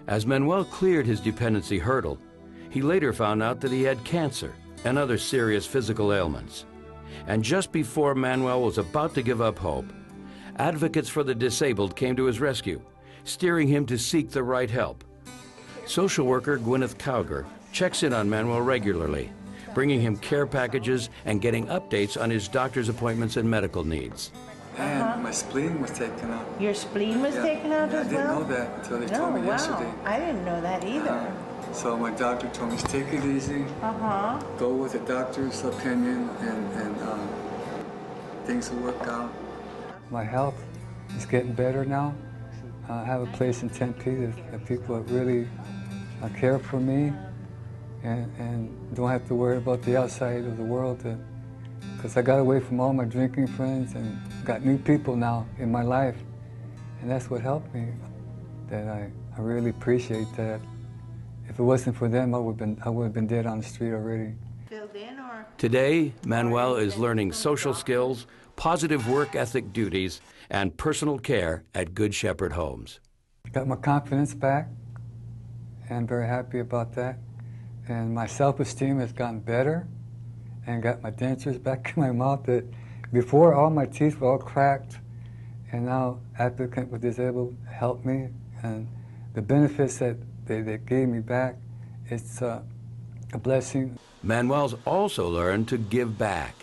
As Manuel cleared his dependency hurdle, he later found out that he had cancer and other serious physical ailments. And just before Manuel was about to give up hope, advocates for the disabled came to his rescue, steering him to seek the right help. Social worker Gwyneth Cowger checks in on Manuel regularly, bringing him care packages and getting updates on his doctor's appointments and medical needs. And my spleen was taken out. Your spleen was taken out as well? I didn't know that until they told me yesterday. I didn't know that either. So my doctor told me, take it easy. Go with the doctor's opinion, and things will work out. My health is getting better now. I have a place in Tempe that people that really care for me and don't have to worry about the outside of the world. Because I got away from all my drinking friends and got new people now in my life. And that's what helped me, that I really appreciate that. If it wasn't for them, I would have been dead on the street already. Today, Manuel is learning social skills, positive work ethic duties, and personal care at Good Shepherd Homes. Got my confidence back, and I'm very happy about that. And my self-esteem has gotten better, and got my dentures back in my mouth. That before, all my teeth were all cracked, and now Advocate with Disabled helped me, and the benefits that they gave me back, it's a blessing. Manuel's also learned to give back.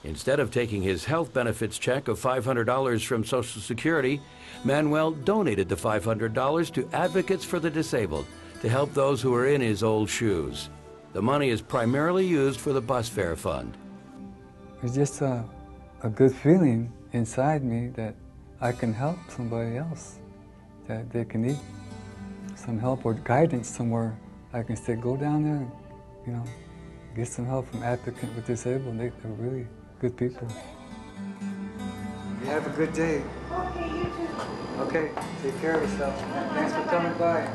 Instead of taking his health benefits check of $500 from Social Security, Manuel donated the $500 to Advocates for the Disabled to help those who are in his old shoes. The money is primarily used for the bus fare fund. It's just a good feeling inside me that I can help somebody else, that they can need some help or guidance somewhere. I can say, go down there, you know, get some help from Advocate with Disabled. They're really good people. You have a good day. Okay, you too. Okay, take care of yourself. Thanks for coming by.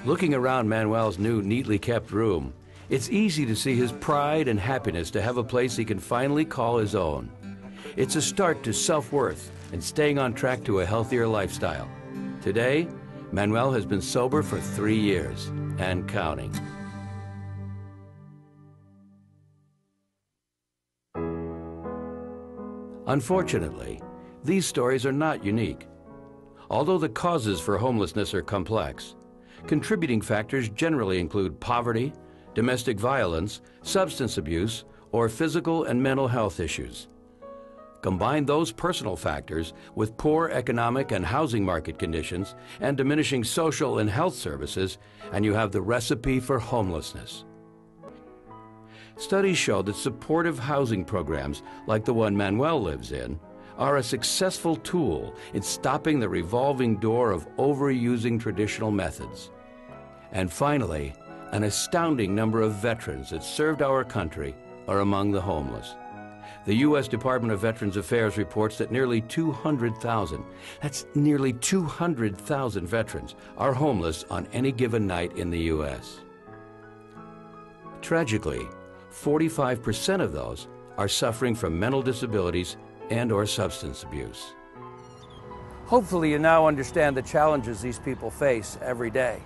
Looking around Manuel's new, neatly kept room, it's easy to see his pride and happiness to have a place he can finally call his own. It's a start to self-worth and staying on track to a healthier lifestyle. Today, Manuel has been sober for 3 years and counting. Unfortunately, these stories are not unique. Although the causes for homelessness are complex, contributing factors generally include poverty, domestic violence, substance abuse, or physical and mental health issues. Combine those personal factors with poor economic and housing market conditions and diminishing social and health services, and you have the recipe for homelessness. Studies show that supportive housing programs, like the one Manuel lives in, are a successful tool in stopping the revolving door of overusing traditional methods. And finally, an astounding number of veterans that served our country are among the homeless. The U.S. Department of Veterans Affairs reports that nearly 200,000, that's nearly 200,000 veterans, are homeless on any given night in the U.S. Tragically, 45% of those are suffering from mental disabilities and/or substance abuse. Hopefully you now understand the challenges these people face every day.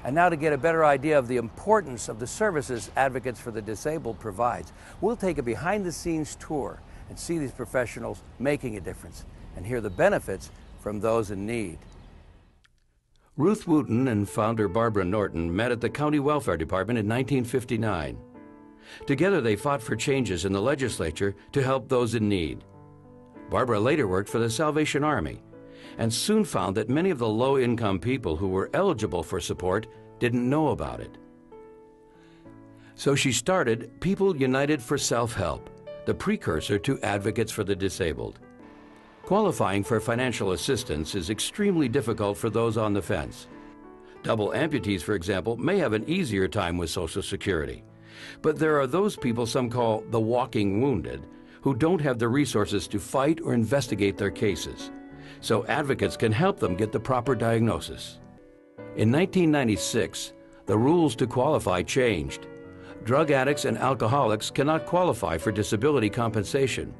And now, to get a better idea of the importance of the services Advocates for the Disabled provides, we'll take a behind-the-scenes tour and see these professionals making a difference and hear the benefits from those in need. Ruth Wooten and founder Barbara Norton met at the County Welfare Department in 1959. Together they fought for changes in the legislature to help those in need. Barbara later worked for the Salvation Army and soon found that many of the low-income people who were eligible for support didn't know about it. So she started People United for Self-Help, the precursor to Advocates for the Disabled. Qualifying for financial assistance is extremely difficult for those on the fence. Double amputees, for example, may have an easier time with Social Security. But there are those people some call the walking wounded who don't have the resources to fight or investigate their cases. So advocates can help them get the proper diagnosis. In 1996, the rules to qualify changed. Drug addicts and alcoholics cannot qualify for disability compensation.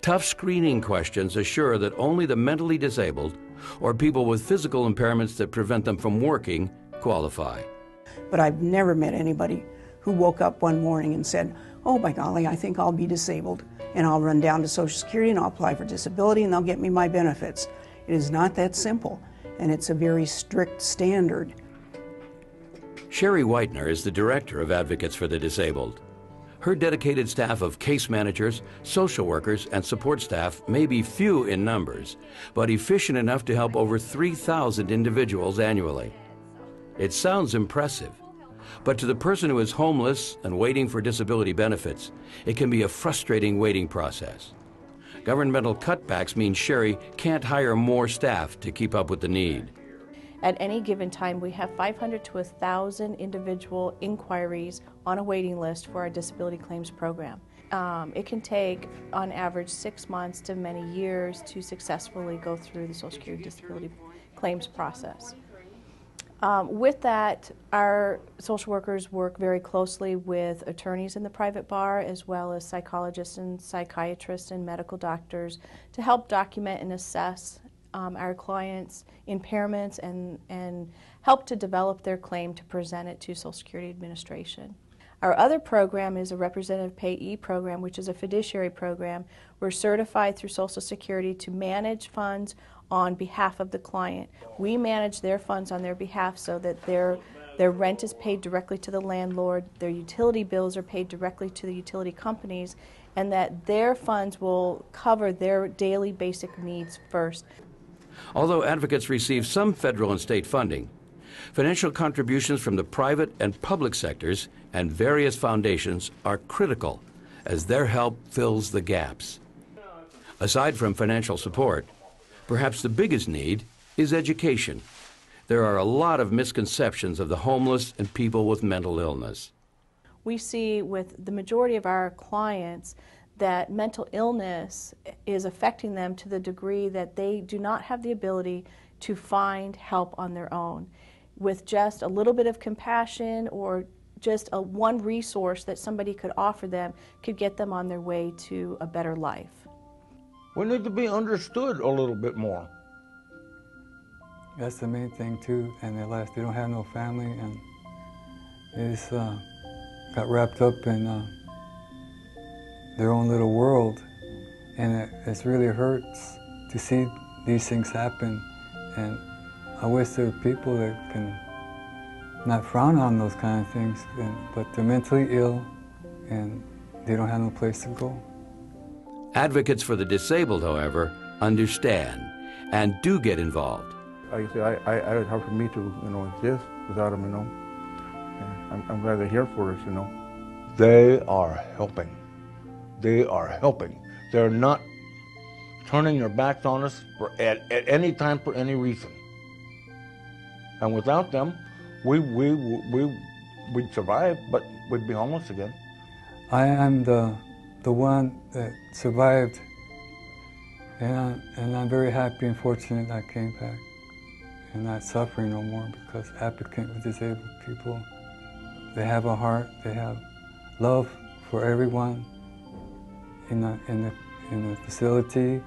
Tough screening questions assure that only the mentally disabled or people with physical impairments that prevent them from working qualify. But I've never met anybody who woke up one morning and said, oh, by golly, I think I'll be disabled, and I'll run down to Social Security and I'll apply for disability and they'll get me my benefits. It is not that simple, and it's a very strict standard. Sherry Whitener is the director of Advocates for the Disabled. Her dedicated staff of case managers, social workers, and support staff may be few in numbers, but efficient enough to help over 3,000 individuals annually. It sounds impressive, but to the person who is homeless and waiting for disability benefits, it can be a frustrating waiting process. Governmental cutbacks mean Sherry can't hire more staff to keep up with the need. At any given time, we have 500 to 1,000 individual inquiries on a waiting list for our disability claims program. It can take, on average, 6 months to many years to successfully go through the Social Security disability claims process. With that, our social workers work very closely with attorneys in the private bar, as well as psychologists and psychiatrists and medical doctors, to help document and assess our clients' impairments and help to develop their claim to present it to Social Security Administration. Our other program is a representative payee program, which is a fiduciary program. We're certified through Social Security to manage funds on behalf of the client. We manage their funds on their behalf so that their rent is paid directly to the landlord, their utility bills are paid directly to the utility companies, and that their funds will cover their daily basic needs first. Although advocates receive some federal and state funding, financial contributions from the private and public sectors and various foundations are critical as their help fills the gaps. Aside from financial support, perhaps the biggest need is education. There are a lot of misconceptions of the homeless and people with mental illness. We see with the majority of our clients that mental illness is affecting them to the degree that they do not have the ability to find help on their own. With just a little bit of compassion or just one resource that somebody could offer them could get them on their way to a better life. We need to be understood a little bit more. That's the main thing too, and they don't have no family, and they just got wrapped up in their own little world, and it really hurts to see these things happen. And I wish there were people that can not frown on those kind of things, but they're mentally ill and they don't have no place to go. Advocates for the disabled, however, understand and do get involved. Like I say, it's hard for me to, exist without them, And I'm glad they're here for us, They are helping. They are helping. They're not turning their backs on us at any time for any reason. And without them, we'd survive, but we'd be homeless again. I am the one that survived, and I'm very happy and fortunate I came back and not suffering no more, because advocating for disabled people, they have a heart, they have love for everyone in the facility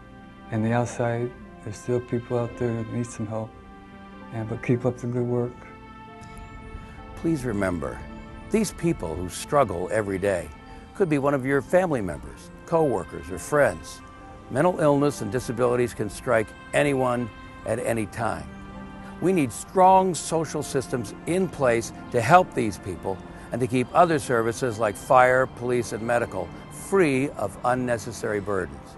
and the outside. There's still people out there that need some help, but keep up the good work. Please remember, these people who struggle every day could be one of your family members, co-workers, or friends. Mental illness and disabilities can strike anyone at any time. We need strong social systems in place to help these people and to keep other services like fire, police, and medical free of unnecessary burdens.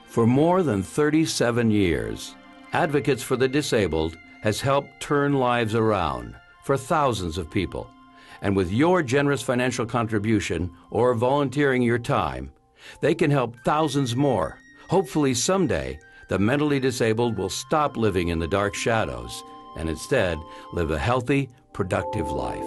For more than 37 years, Advocates for the Disabled has helped turn lives around for thousands of people. And with your generous financial contribution or volunteering your time, they can help thousands more. Hopefully someday, the mentally disabled will stop living in the dark shadows and instead live a healthy, productive life.